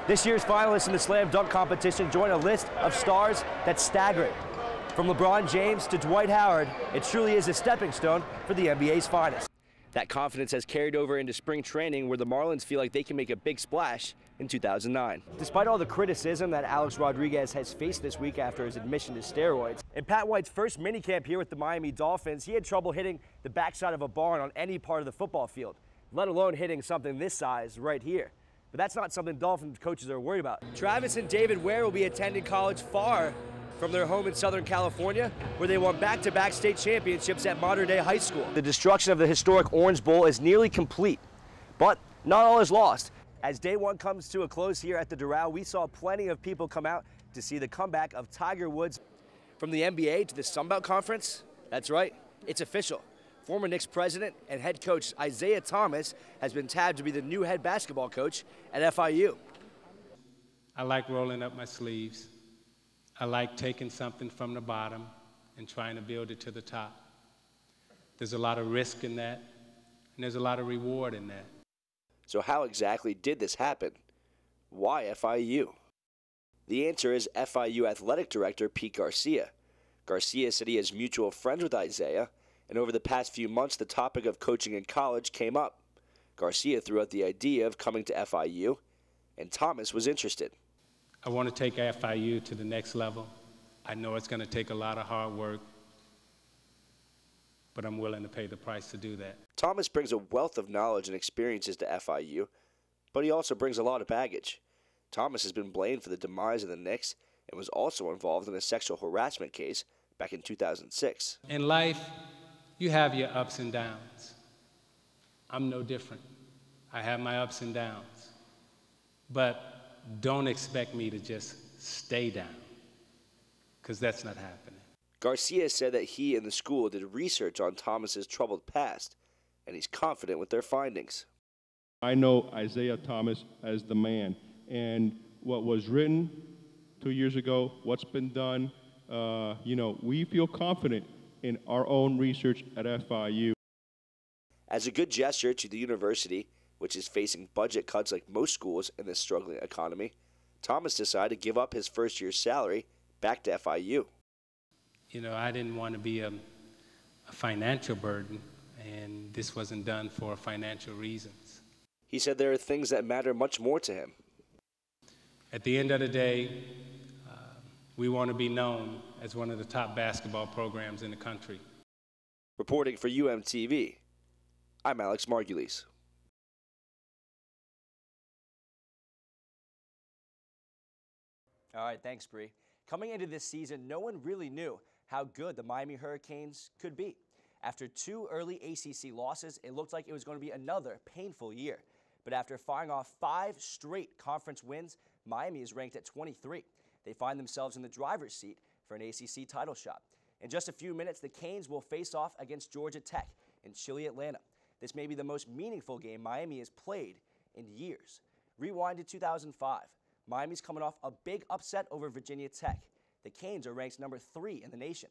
This year's finalists in the slam dunk competition join a list of stars that's staggering. From LeBron James to Dwight Howard, it truly is a stepping stone for the NBA's finest. That confidence has carried over into spring training, where the Marlins feel like they can make a big splash in 2009. Despite all the criticism that Alex Rodriguez has faced this week after his admission to steroids, in Pat White's first minicamp here with the Miami Dolphins, he had trouble hitting the backside of a barn on any part of the football field, let alone hitting something this size right here. But that's not something Dolphins coaches are worried about. Travis and David Ware will be attending college far from their home in Southern California, where they won back-to-back state championships at modern-day high school. The destruction of the historic Orange Bowl is nearly complete, but not all is lost. As day one comes to a close here at the Doral, we saw plenty of people come out to see the comeback of Tiger Woods. From the NBA to the Sun Belt Conference, that's right, it's official. Former Knicks president and head coach Isaiah Thomas has been tabbed to be the new head basketball coach at FIU. I like rolling up my sleeves. I like taking something from the bottom and trying to build it to the top. There's a lot of risk in that, and there's a lot of reward in that. So how exactly did this happen? Why FIU? The answer is FIU Athletic Director Pete Garcia. Garcia said he is mutual friends with Isaiah, and over the past few months the topic of coaching in college came up. Garcia threw out the idea of coming to FIU, and Thomas was interested. I want to take FIU to the next level. I know it's going to take a lot of hard work, but I'm willing to pay the price to do that. Thomas brings a wealth of knowledge and experiences to FIU, but he also brings a lot of baggage. Thomas has been blamed for the demise of the Knicks and was also involved in a sexual harassment case back in 2006. In life, you have your ups and downs. I'm no different. I have my ups and downs. But don't expect me to just stay down, because that's not happening. Garcia said that he and the school did research on Thomas's troubled past, and he's confident with their findings. I know Isaiah Thomas as the man, and what was written 2 years ago, what's been done, we feel confident in our own research at FIU. As a good gesture to the university, which is facing budget cuts like most schools in this struggling economy, Thomas decided to give up his first year's salary back to FIU. I didn't want to be a financial burden, and this wasn't done for financial reasons. He said there are things that matter much more to him. At the end of the day, we want to be known as one of the top basketball programs in the country. Reporting for UMTV, I'm Alex Margulies. All right, thanks, Bree. Coming into this season, no one really knew how good the Miami Hurricanes could be. After 2 early ACC losses, it looked like it was going to be another painful year. But after firing off 5 straight conference wins, Miami is ranked at 23. They find themselves in the driver's seat for an ACC title shot. In just a few minutes, the Canes will face off against Georgia Tech in chilly Atlanta. This may be the most meaningful game Miami has played in years. Rewind to 2005. Miami's coming off a big upset over Virginia Tech. The Canes are ranked number 3 in the nation.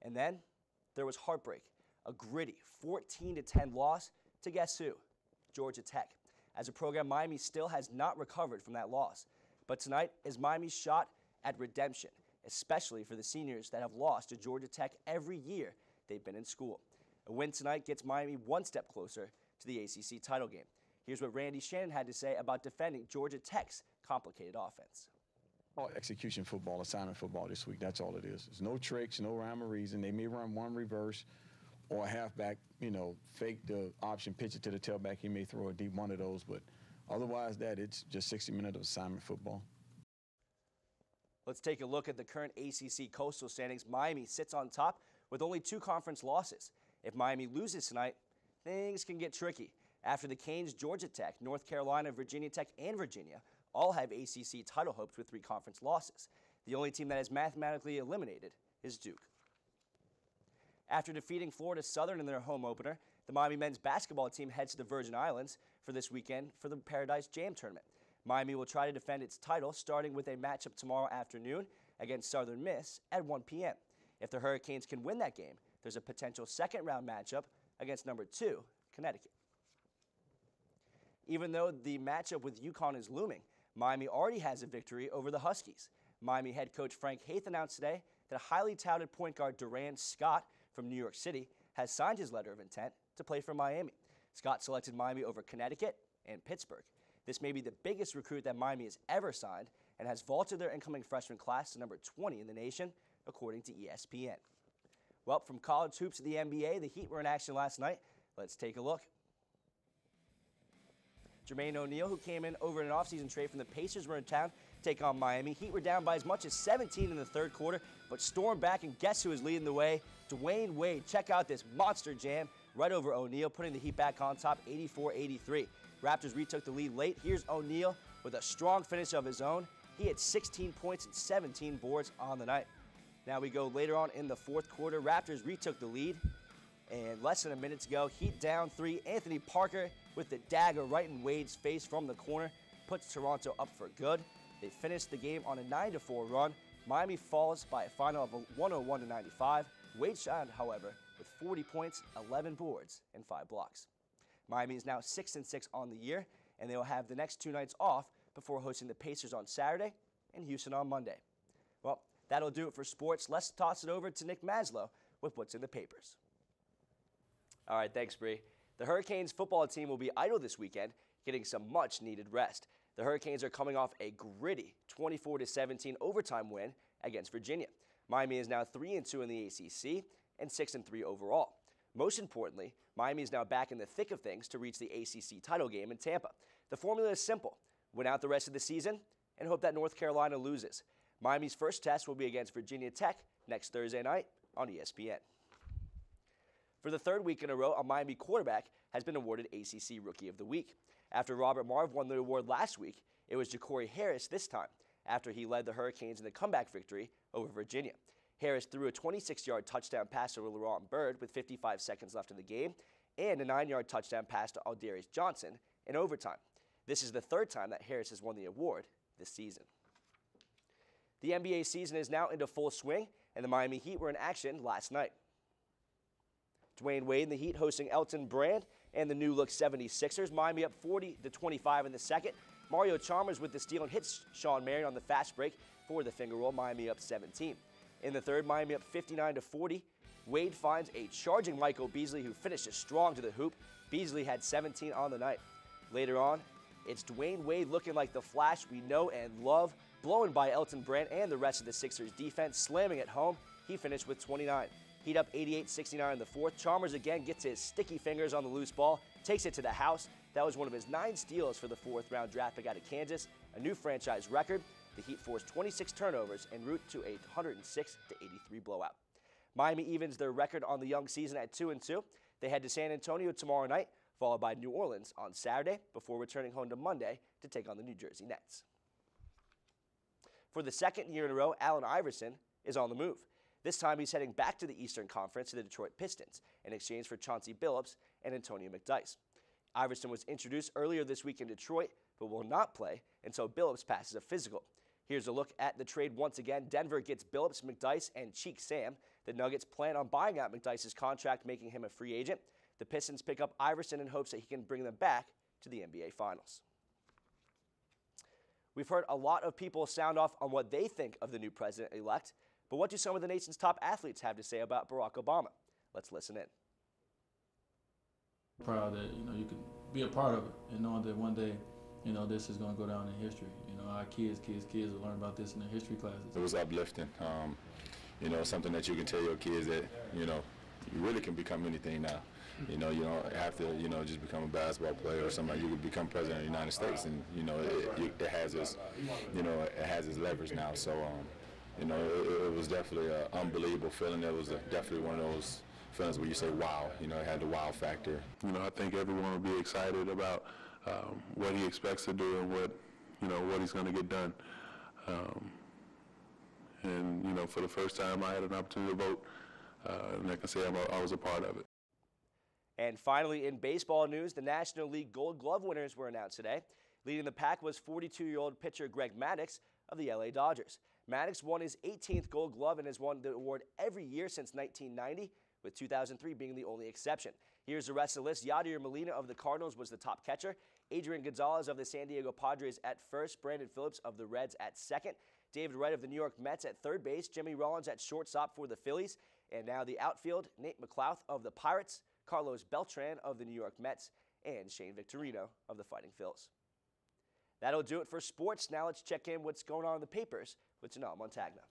And then there was heartbreak, a gritty 14-10 loss to guess who? Georgia Tech. As a program, Miami still has not recovered from that loss. But tonight is Miami's shot at redemption, especially for the seniors that have lost to Georgia Tech every year they've been in school. A win tonight gets Miami one step closer to the ACC title game. Here's what Randy Shannon had to say about defending Georgia Tech's complicated offense. Execution football, assignment football this week, that's all it is. There's no tricks, no rhyme or reason. They may run one reverse or a halfback, fake the option, pitch it to the tailback. He may throw a deep one of those, but otherwise it's just 60 minutes of assignment football. Let's take a look at the current ACC Coastal standings. Miami sits on top with only 2 conference losses. If Miami loses tonight, things can get tricky. After the Canes, Georgia Tech, North Carolina, Virginia Tech, and Virginia all have ACC title hopes with 3 conference losses. The only team that is mathematically eliminated is Duke. After defeating Florida Southern in their home opener, the Miami men's basketball team heads to the Virgin Islands for this weekend for the Paradise Jam tournament. Miami will try to defend its title, starting with a matchup tomorrow afternoon against Southern Miss at 1 p.m. If the Hurricanes can win that game, there's a potential second-round matchup against number 2, Connecticut. Even though the matchup with UConn is looming, Miami already has a victory over the Huskies. Miami head coach Frank Haith announced today that highly touted point guard Durant Scott from New York City has signed his letter of intent to play for Miami. Scott selected Miami over Connecticut and Pittsburgh. This may be the biggest recruit that Miami has ever signed and has vaulted their incoming freshman class to number 20 in the nation, according to ESPN. Well, from college hoops to the NBA, the Heat were in action last night. Let's take a look. Jermaine O'Neal, who came in over an offseason trade from the Pacers, were in town to take on Miami. Heat were down by as much as 17 in the third quarter, but stormed back, and guess who is leading the way? Dwayne Wade. Check out this monster jam right over O'Neal, putting the Heat back on top, 84-83. Raptors retook the lead late. Here's O'Neal with a strong finish of his own. He had 16 points and 17 boards on the night. Now we go later on in the fourth quarter. Raptors retook the lead, and less than a minute to go. Heat down 3. Anthony Parker with the dagger right in Wade's face from the corner puts Toronto up for good. They finished the game on a 9-4 run. Miami falls by a final of 101-95. Wade shined, however, with 40 points, 11 boards, and 5 blocks. Miami is now 6-6 on the year, and they will have the next 2 nights off before hosting the Pacers on Saturday and Houston on Monday. Well, that'll do it for sports. Let's toss it over to Nick Maslow with what's in the papers. All right, thanks, Bree. The Hurricanes football team will be idle this weekend, getting some much-needed rest. The Hurricanes are coming off a gritty 24-17 overtime win against Virginia. Miami is now 3-2 in the ACC and 6-3 overall. Most importantly, Miami is now back in the thick of things to reach the ACC title game in Tampa. The formula is simple: win out the rest of the season and hope that North Carolina loses. Miami's first test will be against Virginia Tech next Thursday night on ESPN. For the third week in a row, a Miami quarterback has been awarded ACC Rookie of the Week. After Robert Marve won the award last week, it was Ja'Cory Harris this time, after he led the Hurricanes in the comeback victory over Virginia. Harris threw a 26-yard touchdown pass to Laurent Bird with 55 seconds left in the game, and a 9-yard touchdown pass to Aldarius Johnson in overtime. This is the third time that Harris has won the award this season. The NBA season is now into full swing, and the Miami Heat were in action last night. Dwayne Wade and the Heat hosting Elton Brand and the new-look 76ers. Miami up 40-25 in the second. Mario Chalmers with the steal and hits Sean Marion on the fast break for the finger roll. Miami up 17. In the third, Miami up 59-40. Wade finds a charging Michael Beasley, who finishes strong to the hoop. Beasley had 17 on the night. Later on, it's Dwayne Wade looking like the Flash we know and love, blown by Elton Brand and the rest of the Sixers defense, slamming it home. He finished with 29. Heat up 88-69 in the fourth. Chalmers again gets his sticky fingers on the loose ball, takes it to the house. That was one of his 9 steals for the fourth-round draft pick out of Kansas, a new franchise record. The Heat forced 26 turnovers en route to a 106-83 blowout. Miami evens their record on the young season at 2-2. They head to San Antonio tomorrow night, followed by New Orleans on Saturday, before returning home to Monday to take on the New Jersey Nets. For the second year in a row, Allen Iverson is on the move. This time he's heading back to the Eastern Conference to the Detroit Pistons in exchange for Chauncey Billups and Antonio McDyess. Iverson was introduced earlier this week in Detroit, but will not play until Billups passes a physical. Here's a look at the trade once again. Denver gets Billups, McDyess, and Cheek Sam. The Nuggets plan on buying out McDyess' contract, making him a free agent. The Pistons pick up Iverson in hopes that he can bring them back to the NBA Finals. We've heard a lot of people sound off on what they think of the new president-elect, but what do some of the nation's top athletes have to say about Barack Obama? Let's listen in. Proud that you can be a part of it and knowing that one day this is going to go down in history. Our kids will learn about this in their history classes. It was uplifting. Something that you can tell your kids that you really can become anything now. You don't have to just become a basketball player or somebody. You can become president of the United States, and it has its it has its leverage now. So it was definitely an unbelievable feeling. It was definitely one of those feelings where you say, wow, it had the wow factor. I think everyone will be excited about what he expects to do and what he's going to get done. And for the first time, I had an opportunity to vote, and I can say I was a part of it. And finally, in baseball news, the National League Gold Glove winners were announced today. Leading the pack was 42-year-old pitcher Greg Maddux of the LA Dodgers. Maddux won his 18th Gold Glove and has won the award every year since 1990, with 2003 being the only exception. Here's the rest of the list. Yadier Molina of the Cardinals was the top catcher. Adrian Gonzalez of the San Diego Padres at first. Brandon Phillips of the Reds at second. David Wright of the New York Mets at third base. Jimmy Rollins at shortstop for the Phillies. And now the outfield, Nate McLouth of the Pirates, Carlos Beltran of the New York Mets, and Shane Victorino of the Fighting Phils. That'll do it for sports. Now let's check in what's going on in the papers with Janelle Montagna.